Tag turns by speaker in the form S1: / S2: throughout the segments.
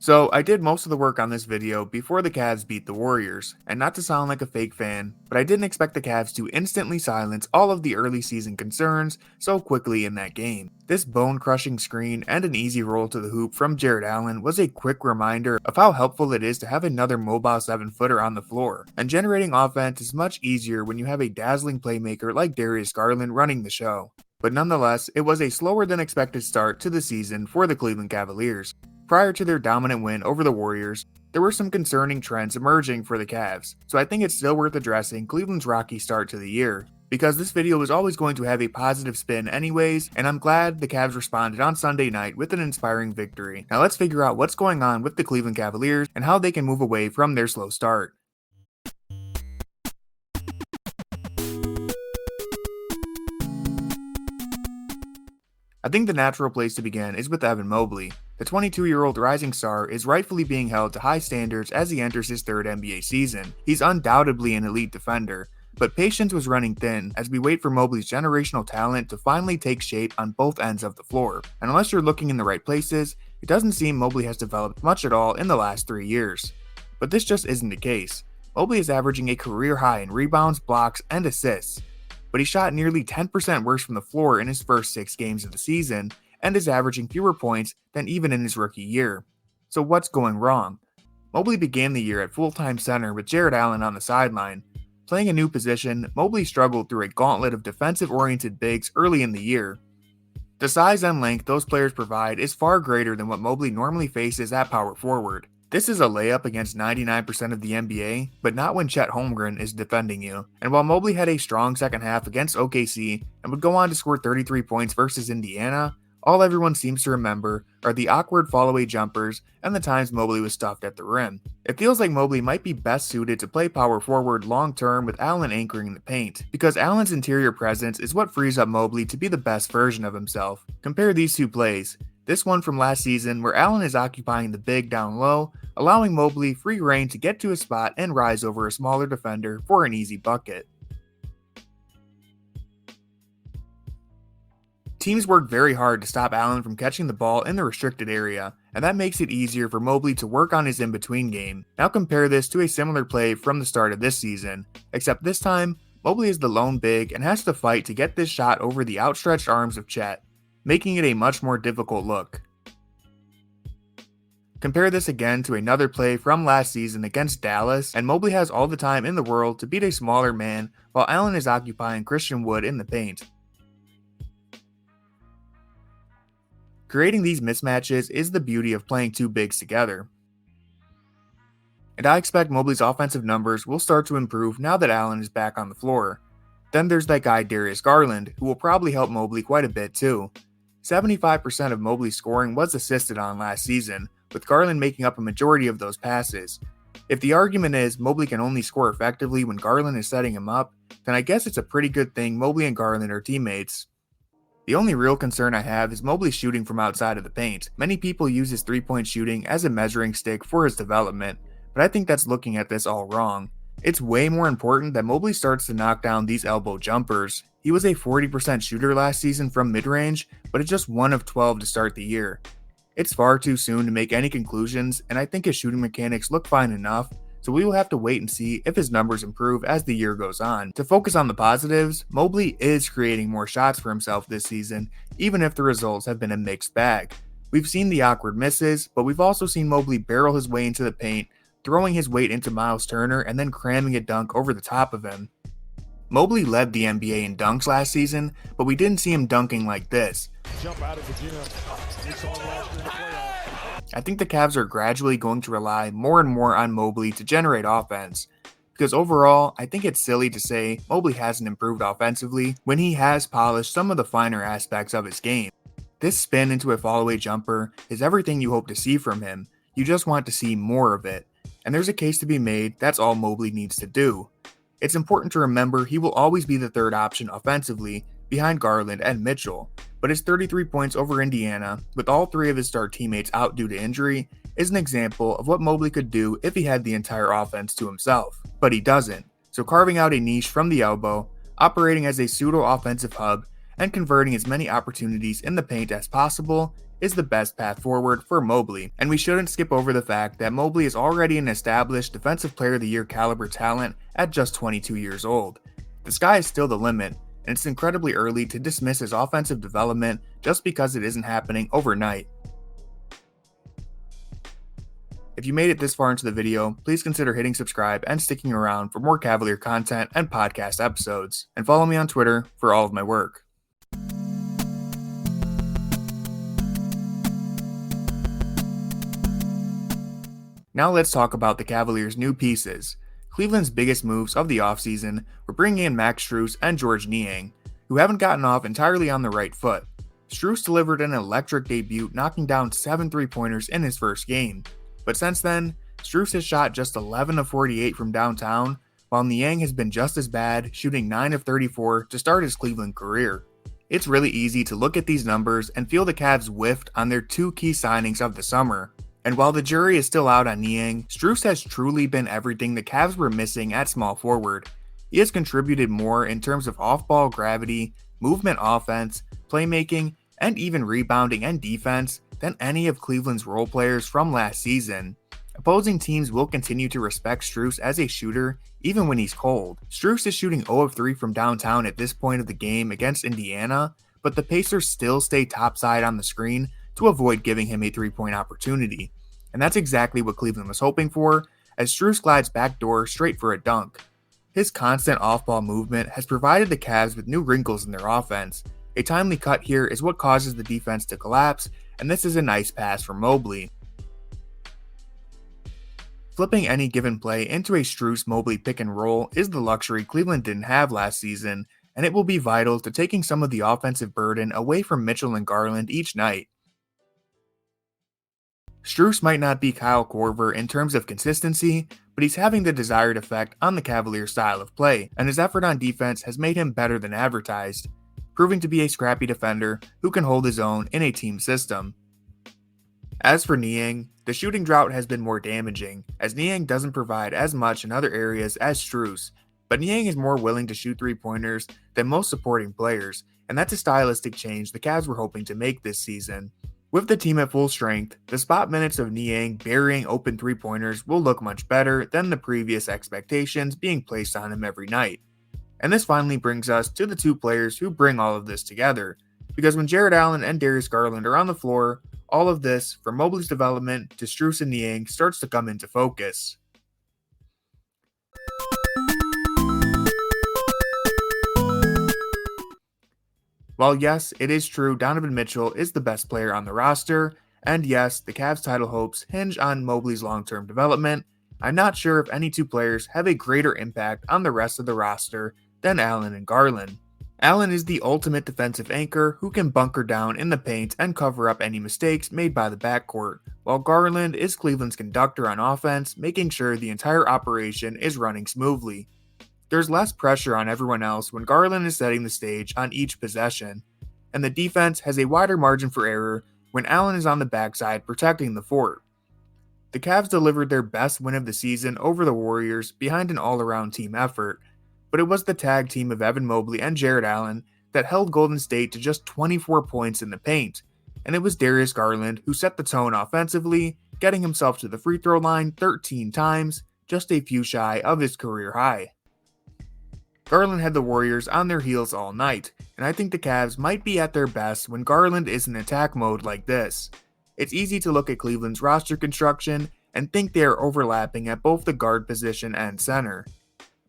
S1: So I did most of the work on this video before the Cavs beat the Warriors, and not to sound like a fake fan, but I didn't expect the Cavs to instantly silence all of the early season concerns so quickly in that game. This bone-crushing screen and an easy roll to the hoop from Jarrett Allen was a quick reminder of how helpful it is to have another mobile 7-footer on the floor, and generating offense is much easier when you have a dazzling playmaker like Darius Garland running the show. But nonetheless, it was a slower than expected start to the season for the Cleveland Cavaliers. Prior to their dominant win over the Warriors, there were some concerning trends emerging for the Cavs, so I think it's still worth addressing Cleveland's rocky start to the year, because this video is always going to have a positive spin anyways, and I'm glad the Cavs responded on Sunday night with an inspiring victory. Now let's figure out what's going on with the Cleveland Cavaliers and how they can move away from their slow start. I think the natural place to begin is with Evan Mobley. The 22-year-old rising star is rightfully being held to high standards as he enters his third NBA season. He's undoubtedly an elite defender, but patience was running thin as we wait for Mobley's generational talent to finally take shape on both ends of the floor. And unless you're looking in the right places, it doesn't seem Mobley has developed much at all in the last 3 years. But this just isn't the case. Mobley is averaging a career high in rebounds, blocks, and assists, but he shot nearly 10% worse from the floor in his first 6 games of the season and is averaging fewer points than even in his rookie year. So what's going wrong? Mobley began the year at full-time center with Jarrett Allen on the sideline. Playing a new position, Mobley struggled through a gauntlet of defensive-oriented bigs early in the year. The size and length those players provide is far greater than what Mobley normally faces at power forward. This is a layup against 99% of the NBA, but not when Chet Holmgren is defending you. And while Mobley had a strong second half against OKC and would go on to score 33 points versus Indiana, all everyone seems to remember are the awkward fall-away jumpers and the times Mobley was stuffed at the rim. It feels like Mobley might be best suited to play power forward long-term with Allen anchoring the paint, because Allen's interior presence is what frees up Mobley to be the best version of himself. Compare these two plays. This one from last season where Allen is occupying the big down low, allowing Mobley free reign to get to his spot and rise over a smaller defender for an easy bucket. Teams work very hard to stop Allen from catching the ball in the restricted area, and that makes it easier for Mobley to work on his in-between game. Now compare this to a similar play from the start of this season, except this time, Mobley is the lone big and has to fight to get this shot over the outstretched arms of Chet, making it a much more difficult look. Compare this again to another play from last season against Dallas, and Mobley has all the time in the world to beat a smaller man while Allen is occupying Christian Wood in the paint. Creating these mismatches is the beauty of playing two bigs together. And I expect Mobley's offensive numbers will start to improve now that Allen is back on the floor. Then there's that guy Darius Garland, who will probably help Mobley quite a bit too. 75% of Mobley's scoring was assisted on last season, with Garland making up a majority of those passes. If the argument is Mobley can only score effectively when Garland is setting him up, then I guess it's a pretty good thing Mobley and Garland are teammates. The only real concern I have is Mobley shooting from outside of the paint. Many people use his three-point shooting as a measuring stick for his development, but I think that's looking at this all wrong. It's way more important that Mobley starts to knock down these elbow jumpers. He was a 40% shooter last season from mid-range, but it's just 1 of 12 to start the year. It's far too soon to make any conclusions, and I think his shooting mechanics look fine enough, so we will have to wait and see if his numbers improve as the year goes on. To focus on the positives, Mobley is creating more shots for himself this season, even if the results have been a mixed bag. We've seen the awkward misses, but we've also seen Mobley barrel his way into the paint, throwing his weight into Miles Turner and then cramming a dunk over the top of him. Mobley led the NBA in dunks last season, but we didn't see him dunking like this.
S2: Jump out of the gym. We saw him last year in the playoffs.
S1: I think the Cavs are gradually going to rely more and more on Mobley to generate offense, because overall, I think it's silly to say Mobley hasn't improved offensively when he has polished some of the finer aspects of his game. This spin into a fall-away jumper is everything you hope to see from him. You just want to see more of it, and there's a case to be made that's all Mobley needs to do. It's important to remember he will always be the third option offensively behind Garland and Mitchell, but his 33 points over Indiana, with all 3 of his star teammates out due to injury, is an example of what Mobley could do if he had the entire offense to himself. But he doesn't, so carving out a niche from the elbow, operating as a pseudo-offensive hub, and converting as many opportunities in the paint as possible is the best path forward for Mobley, and we shouldn't skip over the fact that Mobley is already an established Defensive Player of the Year caliber talent at just 22 years old. The sky is still the limit, and it's incredibly early to dismiss his offensive development just because it isn't happening overnight. If you made it this far into the video, please consider hitting subscribe and sticking around for more Cavalier content and podcast episodes, and follow me on Twitter for all of my work. Now let's talk about the Cavaliers' new pieces. Cleveland's biggest moves of the offseason were bringing in Max Strus and Georges Niang, who haven't gotten off entirely on the right foot. Strus delivered an electric debut, knocking down 7 3-pointers in his first game. But since then, Strus has shot just 11 of 48 from downtown, while Niang has been just as bad, shooting 9 of 34 to start his Cleveland career. It's really easy to look at these numbers and feel the Cavs whiffed on their 2 key signings of the summer. And while the jury is still out on Niang, Strus has truly been everything the Cavs were missing at small forward. He has contributed more in terms of off-ball gravity, movement offense, playmaking, and even rebounding and defense than any of Cleveland's role players from last season. Opposing teams will continue to respect Strus as a shooter even when he's cold. Strus is shooting 0 of 3 from downtown at this point of the game against Indiana, but the Pacers still stay topside on the screen to avoid giving him a 3-point opportunity. And that's exactly what Cleveland was hoping for, as Strus glides backdoor straight for a dunk. His constant off-ball movement has provided the Cavs with new wrinkles in their offense. A timely cut here is what causes the defense to collapse, and this is a nice pass from Mobley. Flipping any given play into a Strus-Mobley pick and roll is the luxury Cleveland didn't have last season, and it will be vital to taking some of the offensive burden away from Mitchell and Garland each night. Strus might not be Kyle Korver in terms of consistency, but he's having the desired effect on the Cavaliers' style of play, and his effort on defense has made him better than advertised, proving to be a scrappy defender who can hold his own in a team system. As for Niang, the shooting drought has been more damaging, as Niang doesn't provide as much in other areas as Strus, but Niang is more willing to shoot 3-pointers than most supporting players, and that's a stylistic change the Cavs were hoping to make this season. With the team at full strength, the spot minutes of Niang burying open 3-pointers will look much better than the previous expectations being placed on him every night. And this finally brings us to the 2 players who bring all of this together, because when Jarrett Allen and Darius Garland are on the floor, all of this, from Mobley's development to Strus and Niang, starts to come into focus. While yes, it is true Donovan Mitchell is the best player on the roster, and yes, the Cavs' title hopes hinge on Mobley's long-term development, I'm not sure if any 2 players have a greater impact on the rest of the roster than Allen and Garland. Allen is the ultimate defensive anchor who can bunker down in the paint and cover up any mistakes made by the backcourt, while Garland is Cleveland's conductor on offense, making sure the entire operation is running smoothly. There's less pressure on everyone else when Garland is setting the stage on each possession, and the defense has a wider margin for error when Allen is on the backside protecting the fort. The Cavs delivered their best win of the season over the Warriors behind an all-around team effort, but it was the tag team of Evan Mobley and Jarrett Allen that held Golden State to just 24 points in the paint, and it was Darius Garland who set the tone offensively, getting himself to the free throw line 13 times, just a few shy of his career high. Garland had the Warriors on their heels all night, and I think the Cavs might be at their best when Garland is in attack mode like this. It's easy to look at Cleveland's roster construction and think they are overlapping at both the guard position and center.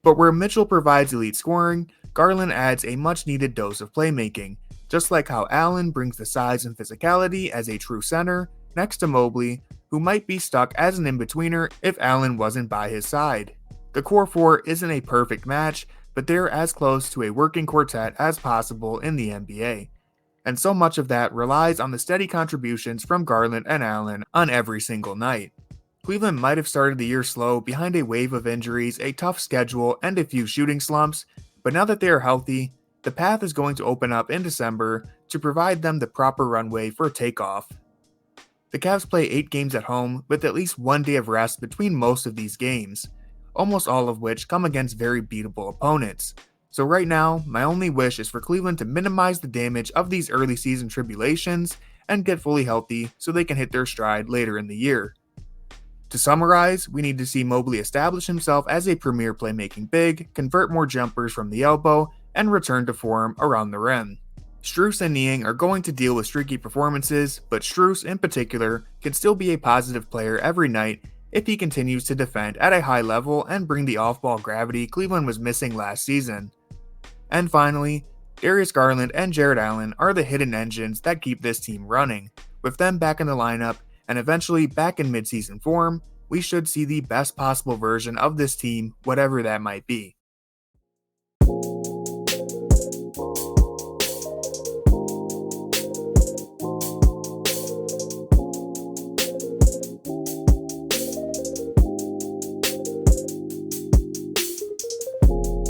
S1: But where Mitchell provides elite scoring, Garland adds a much-needed dose of playmaking, just like how Allen brings the size and physicality as a true center, next to Mobley, who might be stuck as an in-betweener if Allen wasn't by his side. The core 4 isn't a perfect match, but they're as close to a working quartet as possible in the NBA. And so much of that relies on the steady contributions from Garland and Allen on every single night. Cleveland might have started the year slow behind a wave of injuries, a tough schedule, and a few shooting slumps, but now that they are healthy, the path is going to open up in December to provide them the proper runway for takeoff. The Cavs play 8 games at home with at least 1 day of rest between most of these games, almost all of which come against very beatable opponents. So right now, my only wish is for Cleveland to minimize the damage of these early season tribulations and get fully healthy so they can hit their stride later in the year. To summarize, we need to see Mobley establish himself as a premier playmaking big, convert more jumpers from the elbow, and return to form around the rim. Strus and Niang are going to deal with streaky performances, but Strus in particular can still be a positive player every night if he continues to defend at a high level and bring the off-ball gravity Cleveland was missing last season. And finally, Darius Garland and Jarrett Allen are the hidden engines that keep this team running. With them back in the lineup and eventually back in midseason form, we should see the best possible version of this team, whatever that might be.